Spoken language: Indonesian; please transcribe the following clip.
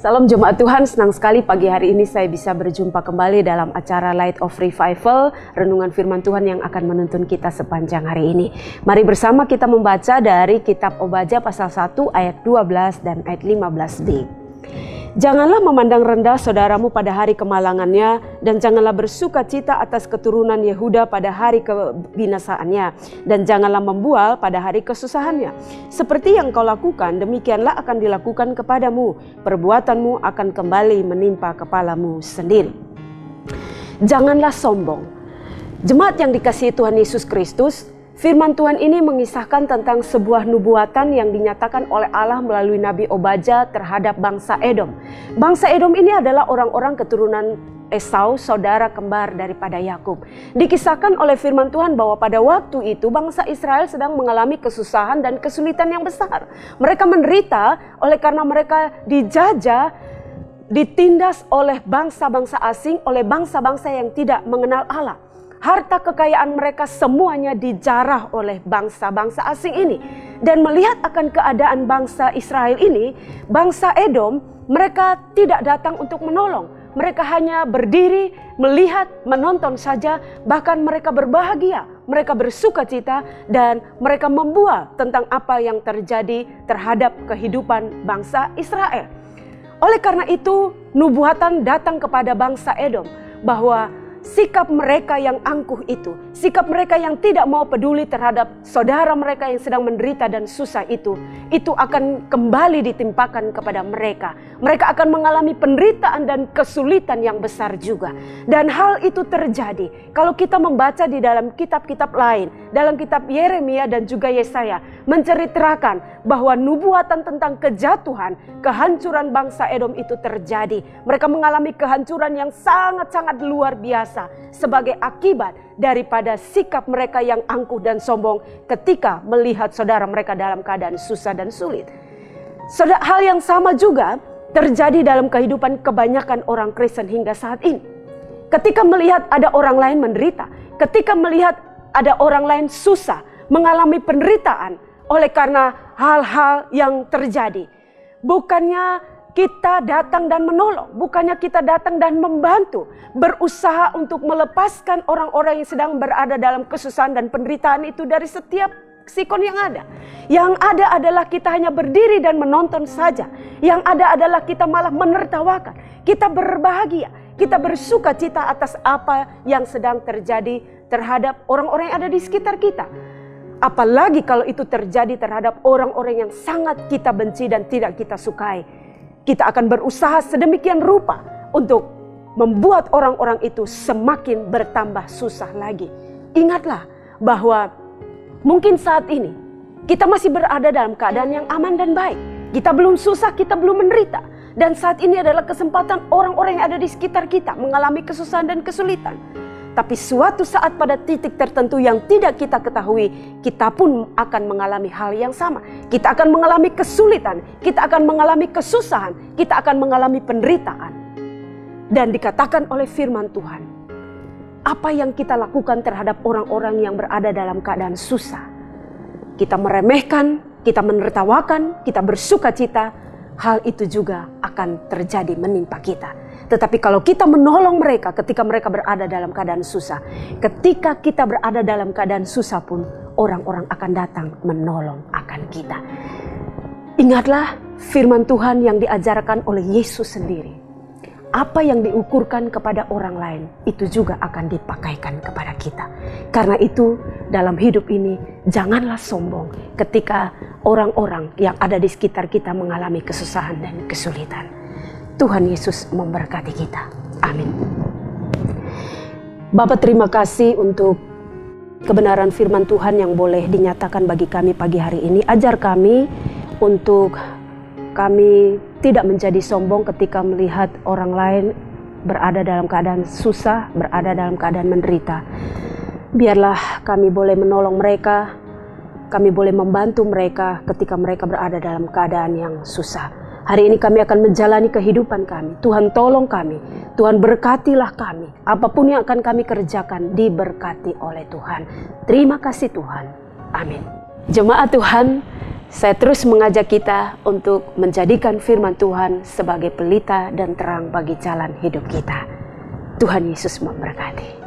Salam jemaat Tuhan, senang sekali pagi hari ini saya bisa berjumpa kembali dalam acara Light of Revival, renungan firman Tuhan yang akan menuntun kita sepanjang hari ini. Mari bersama kita membaca dari kitab Obadya pasal 1 ayat 12 dan ayat 15b. Janganlah memandang rendah saudaramu pada hari kemalangannya, dan janganlah bersuka cita atas keturunan Yehuda pada hari kebinasaannya, dan janganlah membual pada hari kesusahannya. Seperti yang kau lakukan, demikianlah akan dilakukan kepadamu. Perbuatanmu akan kembali menimpa kepalamu sendiri. Janganlah sombong. Jemaat yang dikasihi Tuhan Yesus Kristus, firman Tuhan ini mengisahkan tentang sebuah nubuatan yang dinyatakan oleh Allah melalui Nabi Obadya terhadap bangsa Edom. Bangsa Edom ini adalah orang-orang keturunan Esau, saudara kembar daripada Yakub. Dikisahkan oleh firman Tuhan bahwa pada waktu itu bangsa Israel sedang mengalami kesusahan dan kesulitan yang besar. Mereka menderita oleh karena mereka dijajah, ditindas oleh bangsa-bangsa asing, oleh bangsa-bangsa yang tidak mengenal Allah. Harta kekayaan mereka semuanya dijarah oleh bangsa-bangsa asing ini. Dan melihat akan keadaan bangsa Israel ini, bangsa Edom, mereka tidak datang untuk menolong. Mereka hanya berdiri, melihat, menonton saja, bahkan mereka berbahagia, mereka bersuka cita, dan mereka membual tentang apa yang terjadi terhadap kehidupan bangsa Israel. Oleh karena itu, nubuatan datang kepada bangsa Edom bahwa sikap mereka yang angkuh itu, sikap mereka yang tidak mau peduli terhadap saudara mereka yang sedang menderita dan susah itu akan kembali ditimpakan kepada mereka. Mereka akan mengalami penderitaan dan kesulitan yang besar juga. Dan hal itu terjadi kalau kita membaca di dalam kitab-kitab lain, dalam kitab Yeremia dan juga Yesaya, menceritakan bahwa nubuatan tentang kejatuhan, kehancuran bangsa Edom itu terjadi. Mereka mengalami kehancuran yang sangat-sangat luar biasa sebagai akibat daripada sikap mereka yang angkuh dan sombong ketika melihat saudara mereka dalam keadaan susah dan sulit. Hal yang sama juga terjadi dalam kehidupan kebanyakan orang Kristen hingga saat ini. Ketika melihat ada orang lain menderita, ketika melihat ada orang lain susah, mengalami penderitaan oleh karena hal-hal yang terjadi, bukannya kita datang dan menolong, bukannya kita datang dan membantu, berusaha untuk melepaskan orang-orang yang sedang berada dalam kesusahan dan penderitaan itu dari setiap sikon yang ada. Yang ada adalah kita hanya berdiri dan menonton saja. Yang ada adalah kita malah menertawakan, kita berbahagia, kita bersuka cita atas apa yang sedang terjadi terhadap orang-orang yang ada di sekitar kita. Apalagi kalau itu terjadi terhadap orang-orang yang sangat kita benci dan tidak kita sukai. Kita akan berusaha sedemikian rupa untuk membuat orang-orang itu semakin bertambah susah lagi. Ingatlah bahwa mungkin saat ini kita masih berada dalam keadaan yang aman dan baik. Kita belum susah, kita belum menderita. Dan saat ini adalah kesempatan orang-orang yang ada di sekitar kita mengalami kesusahan dan kesulitan. Tapi suatu saat pada titik tertentu yang tidak kita ketahui, kita pun akan mengalami hal yang sama. Kita akan mengalami kesulitan, kita akan mengalami kesusahan, kita akan mengalami penderitaan. Dan dikatakan oleh firman Tuhan, apa yang kita lakukan terhadap orang-orang yang berada dalam keadaan susah, kita meremehkan, kita menertawakan, kita bersuka cita, hal itu juga akan terjadi menimpa kita. Tetapi kalau kita menolong mereka ketika mereka berada dalam keadaan susah, ketika kita berada dalam keadaan susah pun, orang-orang akan datang menolong akan kita. Ingatlah firman Tuhan yang diajarkan oleh Yesus sendiri. Apa yang diukurkan kepada orang lain, itu juga akan dipakaikan kepada kita. Karena itu, dalam hidup ini, janganlah sombong ketika orang-orang yang ada di sekitar kita mengalami kesusahan dan kesulitan. Tuhan Yesus memberkati kita. Amin. Bapa, terima kasih untuk kebenaran firman Tuhan yang boleh dinyatakan bagi kami pagi hari ini. Ajar kami untuk kami tidak menjadi sombong ketika melihat orang lain berada dalam keadaan susah, berada dalam keadaan menderita. Biarlah kami boleh menolong mereka, kami boleh membantu mereka ketika mereka berada dalam keadaan yang susah. Hari ini kami akan menjalani kehidupan kami. Tuhan tolong kami, Tuhan berkatilah kami. Apapun yang akan kami kerjakan diberkati oleh Tuhan. Terima kasih Tuhan. Amin. Jemaat Tuhan, Saya terus mengajak kita untuk menjadikan firman Tuhan sebagai pelita dan terang bagi jalan hidup kita. Tuhan Yesus memberkati.